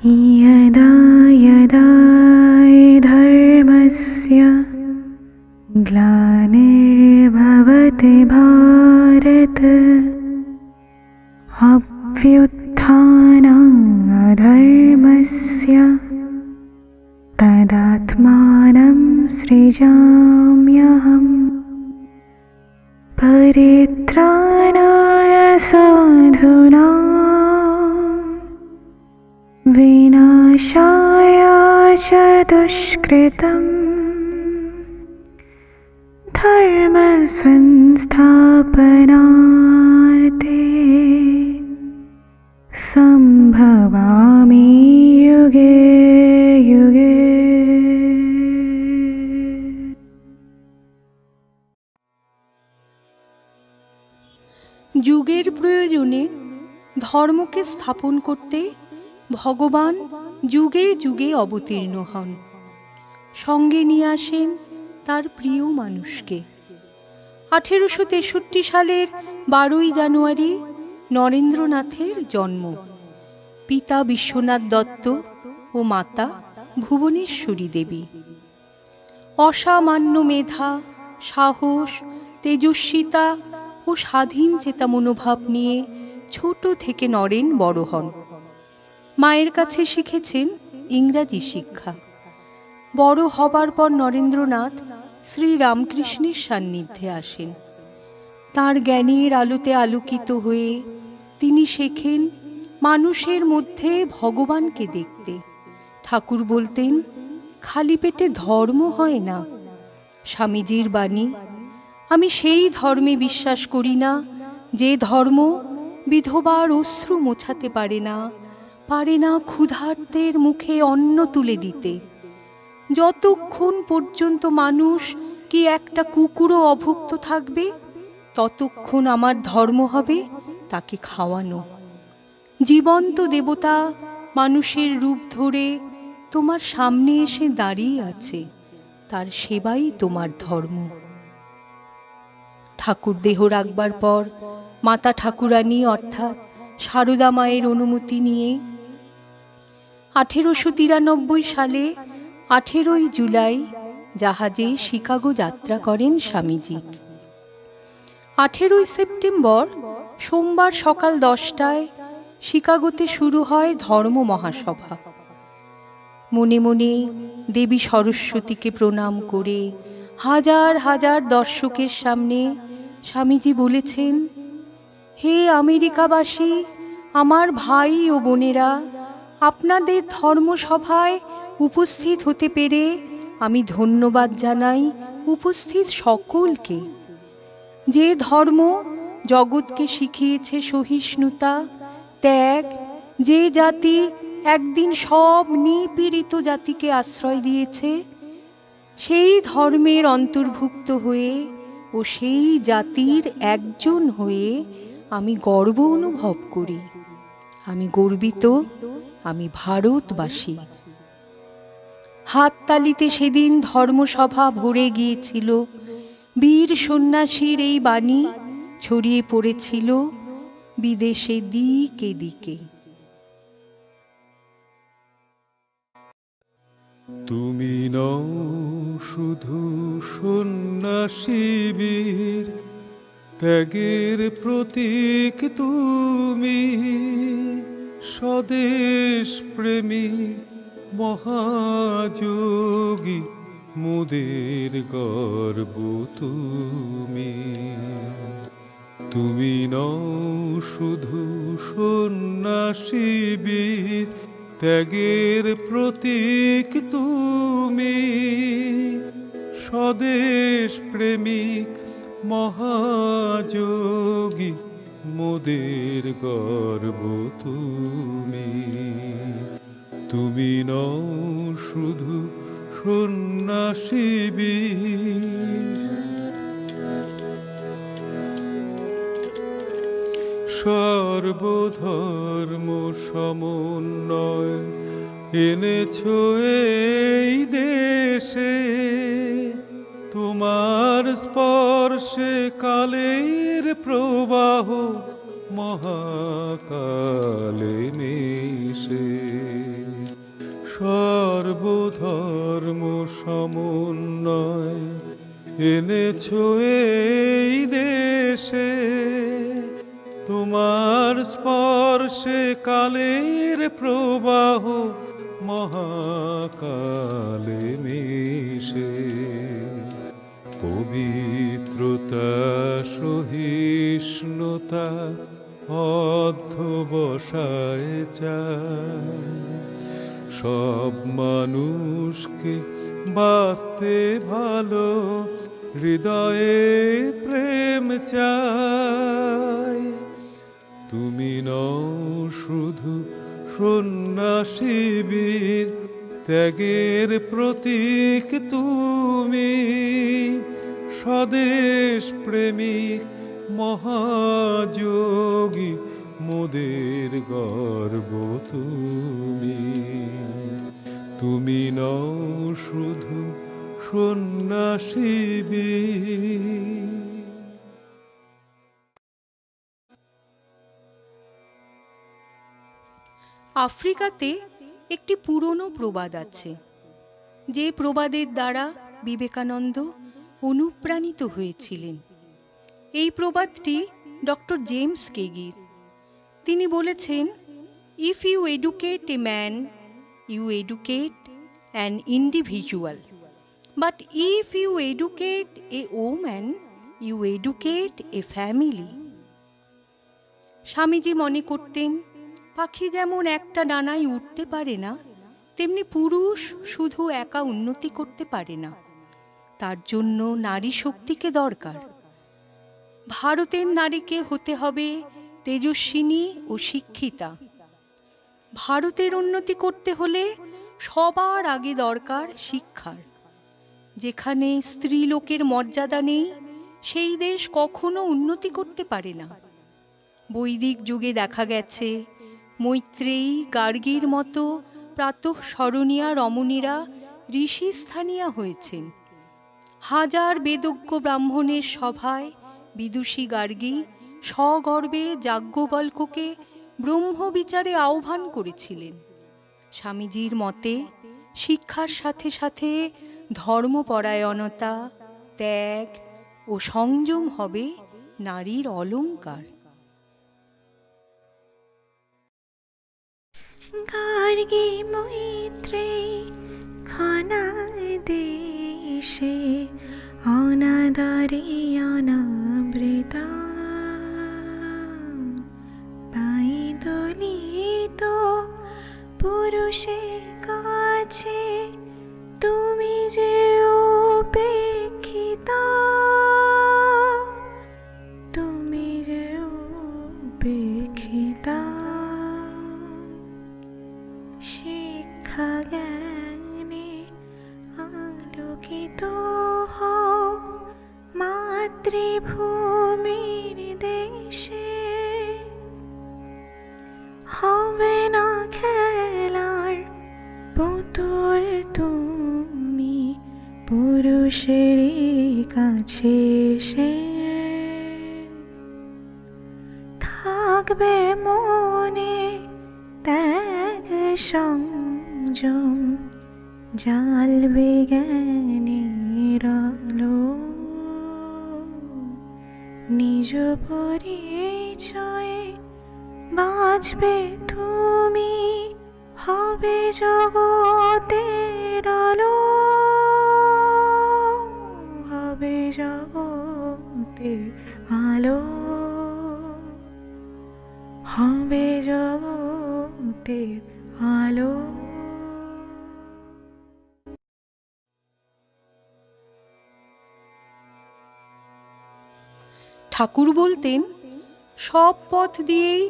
यदा यदा धर्मस्य ग्लानिर्भवति भारत अभ्युत्थानाधर्मस्य तदात्मानं सृजाम्यहम् परित्राणाय साधूनां विनाशाय च दुष्कृतम् धर्म संस्थापनार्थे संभवामि युगे युगे। যুগের প্রয়োজনে ধর্মকে স্থাপন করতে ভগবান যুগে যুগে অবতীর্ণ হন, সঙ্গে নিয়ে আসেন তার প্রিয় মানুষকে। 1863 সালের 12ই জানুয়ারি নরেন্দ্রনাথের জন্ম। পিতা বিশ্বনাথ দত্ত ও মাতা ভুবনেশ্বরী দেবী। অসামান্য মেধা, সাহস, তেজস্বিতা ও স্বাধীন চেতা মনোভাব নিয়ে ছোট থেকে নরেন বড় হন। মায়ের কাছে শিখেছেন ইংরাজি শিক্ষা। বড় হবার পর নরেন্দ্রনাথ শ্রী রামকৃষ্ণের সান্নিধ্যে আসেন। তার জ্ঞানের আলোতে আলোকিত হয়ে তিনি শেখেন মানুষের মধ্যে ভগবানকে দেখতে। ঠাকুর বলতেন, খালি পেটে ধর্ম হয় না। স্বামীজির বাণী, আমি সেই ধর্মে বিশ্বাস করি না যে ধর্ম বিধবার অশ্রু মোছাতে পারে না, পারে না ক্ষুধার্তের মুখে অন্ন তুলে দিতে। যতক্ষণ পর্যন্ত মানুষ কি একটা কুকুরও অভুক্ত থাকবে, ততক্ষণ আমার ধর্ম হবে তাকে খাওয়ানো। জীবন্ত দেবতা মানুষের রূপ ধরে তোমার সামনে এসে দাঁড়িয়ে আছে, তার সেবাই তোমার ধর্ম। ঠাকুর দেহ রাখবার পর মাতা ঠাকুরানী অর্থাৎ সারদা মায়ের অনুমতি নিয়ে 1893 সালে 18ই জুলাই জাহাজে শিকাগো যাত্রা করেন স্বামীজি। 18ই সেপ্টেম্বর সোমবার সকাল 10টায় শিকাগোতে শুরু হয় ধর্ম মহাসভা। মনে মনে দেবী সরস্বতীকে প্রণাম করে হাজার হাজার দর্শকের সামনে স্বামীজি বলেছেন, হে আমেরিকাবাসী, আমার ভাই ও বোনেরা, আপনাদের ধর্মসভায় উপস্থিত হতে পেরে আমি ধন্যবাদ জানাই উপস্থিত সকলকে। যে ধর্ম জগৎকে শিখিয়েছে সহিষ্ণুতা, ত্যাগ, যে জাতি একদিন সব নিপীড়িত জাতিকে আশ্রয় দিয়েছে, সেই ধর্মের অন্তর্ভুক্ত হয়ে ও সেই জাতির একজন হয়ে আমি গর্ব অনুভব করি। আমি গর্বিত, আমি ভারতবাসী। হাততালিতে সেদিন ধর্মসভা ভরে গিয়েছিল। বীর সন্ন্যাসীর এই বাণী ছড়িয়ে পড়েছিল বিদেশে দিকে দিকে। তুমি নও শুধু সন্ন্যাসী বীর, ত্যাগের প্রতীক তুমি, স্বদেশ প্রেমী মহাযোগী, মোদের গর্ব তুমি। তুমি নও শুধু সন্ন্যাসী বীর, ত্যাগের প্রতীক তুমি, স্বদেশ প্রেমিক মহাযোগী, মোদের গর্ব তুমি। তুমি নও শুধু সন্ন্যাসী বীর। সর্বধর্ম সমন্বয় এনেছো এই দেশে, তোমার স্পর্শে কালের প্রবাহ মহাকালে মিশে। সর্বধর্ম সমন্বয় এনেছ এই দেশে। তোমার স্পর্শে কালের প্রবাহ মহাকালে মিশে। পবিত্রতা সহিষ্ণুতা অধ্যবসায় চায়। সব মানুষকে বাঁচতে ভালো হৃদয়ে প্রেম চায়। তুমি নও শুধু সন্ন্যাসী বীর, ত্যাগের প্রতীক তুমি। স্বদেশ প্রেমিক মহাযোগী মোদের গর্ব তুমি। তুমি নও শুধু সন্ন্যাসী বীর। আফ্রিকাতে একটি পুরনো প্রবাদ আছে, যে প্রবাদের দ্বারা বিবেকানন্দ অনুপ্রাণিত হয়েছিলেন। এই প্রবাদটি ডক্টর জেমস কেগির। তিনি বলেছেন, if you educate a man, you educate an individual, but if you educate a woman, you educate a family. Swamiji মনে করতেন, পাখি যেমন একটা ডানায় উঠতে পারে না, তেমনি পুরুষ শুধু একা উন্নতি করতে পারে না, তার জন্য নারী শক্তিকে দরকার। ভারতের নারীকে হতে হবে তেজস্বিনী ও শিক্ষিতা। ভারতের উন্নতি করতে হলে সবার আগে দরকার শিক্ষার। যেখানে স্ত্রীলোকের মর্যাদা নেই, সেই দেশ কখনো উন্নতি করতে পারে না। বৈদিক যুগে দেখা গেছে, মৈত্রেয়ী, গার্গীর মতো প্রাতঃস্মরণীয়া রমণীরা ঋষি স্থানীয়া হয়েছেন। হাজার বেদজ্ঞ ব্রাহ্মণের সভায় বিদুষী গার্গী সগর্বে যাজ্ঞবল্ক্যকে ব্রহ্মবিচারে আহ্বান করেছিলেন। স্বামীজির মতে শিক্ষার সাথে সাথে ধর্মপরায়ণতা, ত্যাগ ও সংযম হবে নারীর অলংকার। গার্গী মৈত্রেয়ী খানায় দেশে অনাদরে অনাবৃতা, পাই দলিত পুরুষের কাছে তুমি যে উপেক্ষিতা, তুমি যে উপেক্ষিতা। শিক্ষা জ্ঞানে আলোকিত হও মাতৃভূমির দেশে। হবে না খেলার পুতুল তুমি পুরুষের কাছে সে। থাকবে মনে ত্যাগ সংযম, জ্বালবে জ্ঞানের আলো। নিজ পরিচয়ে বাঁচবে তুমি, হবে জগতের আলো, হবে জগতের আলো, হবে জগতের আলো। ঠাকুর বলতেন, সব পথ দিয়েই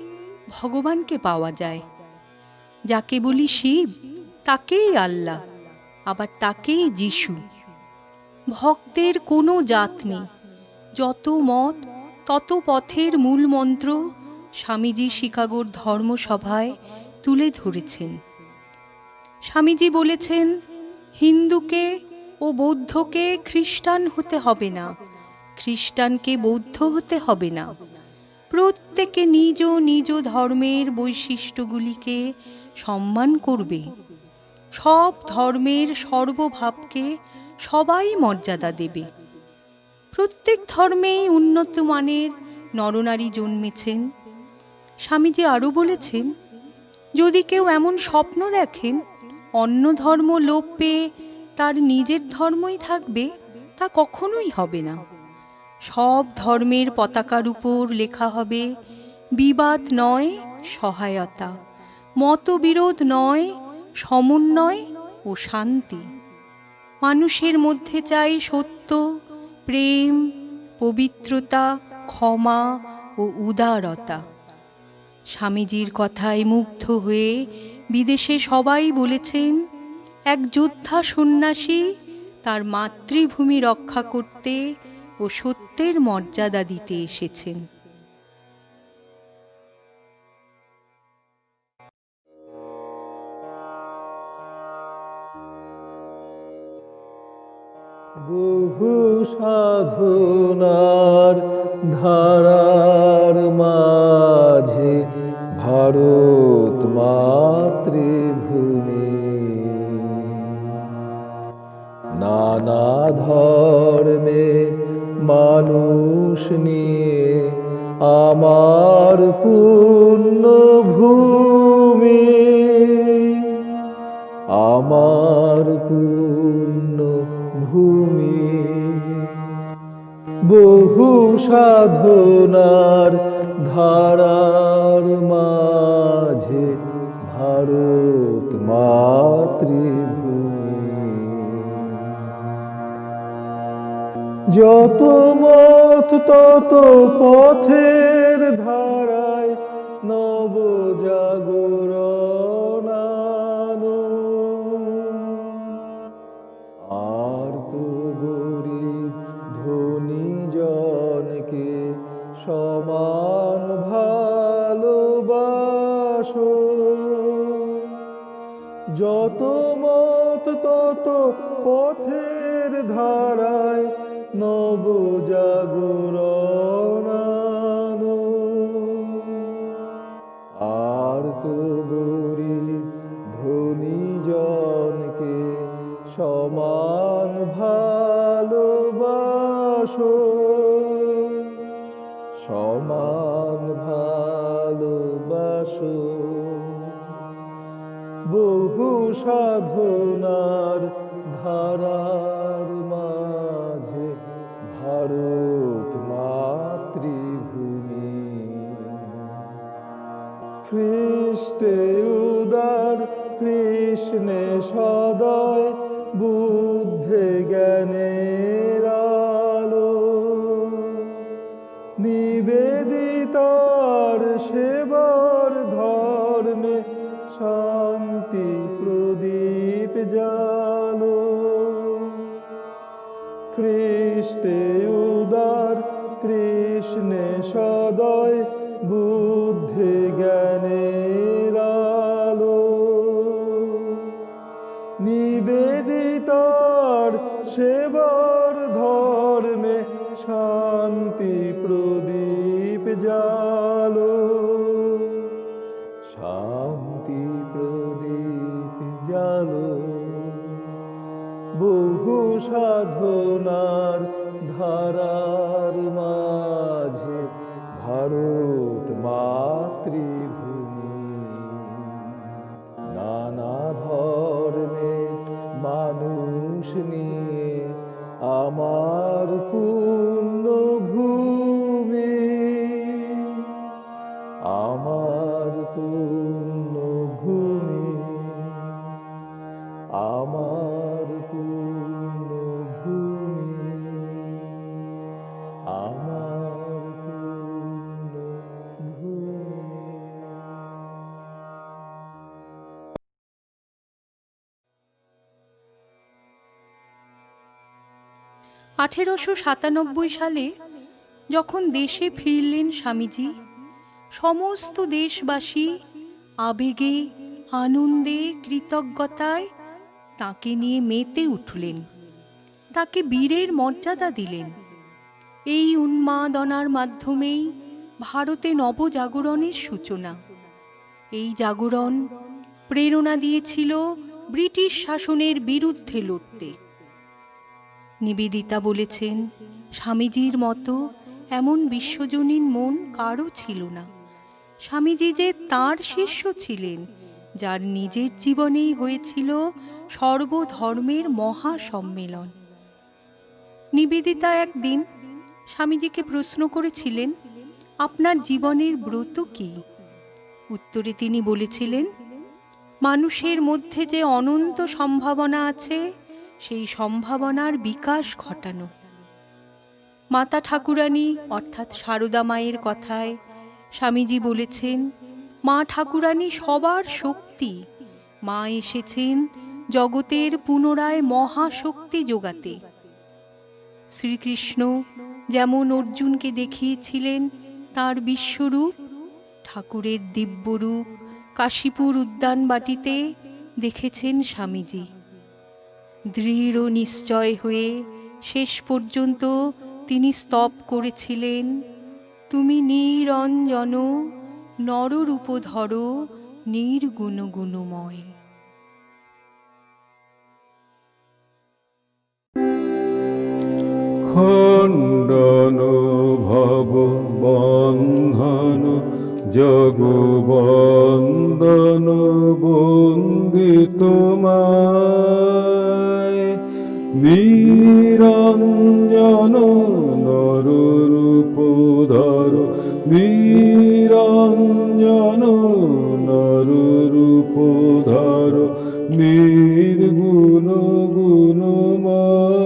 ভগবানকে পাওয়া যায়। যাকে বলি শিব, তাকেই আল্লাহ, আবার তাকেই যিশু। ভক্তের কোনো জাত নেই, যত মত তত পথের মূল মন্ত্র স্বামীজি শিকাগোর ধর্মসভায় তুলে ধরেছেন। স্বামীজি বলেছেন, হিন্দুকে ও বৌদ্ধকে খ্রিস্টান হতে হবে না, খ্রিস্টানকে বৌদ্ধ হতে হবে না। প্রত্যেকে নিজ নিজ ধর্মের বৈশিষ্ট্যগুলিকে সম্মান করবে। সব ধর্মের সর্বভাবকে সবাই মর্যাদা দেবে। প্রত্যেক ধর্মেই উন্নত মানের নরনারী জন্মেছেন। স্বামীজি আরও বলেছেন, যদি কেউ এমন স্বপ্ন দেখেন অন্য ধর্ম লোপ পেয়ে তার নিজের ধর্মই থাকবে, তা কখনোই হবে না। সব ধর্মের পতাকার উপর লেখা হবে বিবাদ নয় সহায়তা, মতবিরোধ নয় সমন্বয় ও শান্তি। মানুষের মধ্যে চাই সত্য, প্রেম, পবিত্রতা, ক্ষমা ও উদারতা। স্বামীজির কথায় মুগ্ধ হয়ে বিদেশে সবাই বলেছেন, এক যোদ্ধা সন্ন্যাসী তার মাতৃভূমি রক্ষা করতে ও সত্যের মর্যাদা দিতে এসেছেন। বহু সাধনার ধারার মাঝে ভারত মাতৃভূমি, নানা ধর্মে মানুষ নিয়ে আমার পুণ্যভূমি, আমার পুণ্যভূমি। বহু সাধনার ধারার মাঝে ভারত মাতৃভূমি, যত মত তত পথের ধারায় নবজাগরণ আনো। আর তো গরিব ধনী জনকে সমান ভালোবাসো, যত মত তত পথের ধারায় নবজাগরণ আনো। আর তো গরিব ধনী জনকে সমান ভালোবাসো, সমান ভালোবাসো। বহু সাধনার ধারার মাঝে ভারত মাতৃভূমি, খ্রিস্টে উদার কৃষ্ণে সদয় বুদ্ধে জ্ঞানের আলো, নিবেদিতার সেবার ধর্মে শান্তি প্রদীপ জালো। খ্রিস্টে উদার কৃষ্ণে সদয় বুদ্ধে জ্ঞানের আলো, নিবেদিতার সেবার ধর্মে শান্তি প্রদীপ জালো, শান্তি প্রদীপ জালো। বহু সাধনার ধারার মাঝে ভারত মাতৃভূমি, নানা ধর্মের মানুষ নিয়ে আমার পুণ্যভূমি, আমার পুণ্যভূমি, আমার পুণ্যভূমি, আমার পুণ্যভূমি। 1897 সালে যখন দেশে ফিরলেন স্বামীজি, সমস্ত দেশবাসী আবেগে আনন্দে কৃতজ্ঞতায় তাকে নিয়ে মেতে উঠলেন, তাকে বীরের মর্যাদা দিলেন। এই উন্মাদনার মাধ্যমেই ভারতে নবজাগরণের সূচনা। এই জাগরণ প্রেরণা দিয়েছিল ব্রিটিশ শাসনের বিরুদ্ধে লড়তে। নিবেদিতা বলেছেন, স্বামীজির মতো এমন বিশ্বজনীন মন কারও ছিল না। স্বামীজি যে তাঁর শিষ্য ছিলেন, যার নিজের জীবনেই হয়েছিল সর্বধর্মের মহাসম্মেলন। নিবেদিতা একদিন স্বামীজিকে প্রশ্ন করেছিলেন, আপনার জীবনের ব্রত কি? উত্তরে তিনি বলেছিলেন, মানুষের মধ্যে যে অনন্ত সম্ভাবনা আছে, সেই সম্ভাবনার বিকাশ ঘটানো। মাতা ঠাকুরানী অর্থাৎ সারদা মায়ের কথায় স্বামীজি বলেছেন, মা ঠাকুরানী সবার শক্তি। মা এসেছেন জগতের পুনরায় মহাশক্তি যোগাতে। শ্রীকৃষ্ণ যেমন অর্জুনকে দেখিয়েছিলেন তাঁর বিশ্বরূপ, ঠাকুরের দিব্যরূপ কাশীপুর উদ্যানবাটিতে দেখেছেন স্বামীজি। দৃঢ় নিশ্চয় হয়ে শেষ পর্যন্ত তিনি স্তব করেছিলেন, তুমি নিরঞ্জন নররূপ ধরো নির্গুণ গুণময়। খণ্ডন ভব বন্ধন জগবন্দন বন্দিত মায়, নিরঞ্জন নররূপ ধর নিরঞ্জন নররূপ ধর নির্গুণ গুণময়।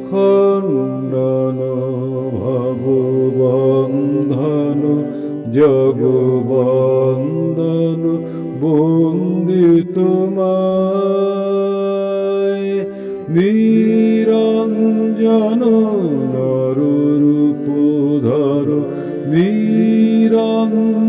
খণ্ডন ভব বন্ধন জগবন্দন বন্দিত মায়, নিরঞ্জন নররূপ ধর নিরঞ্জন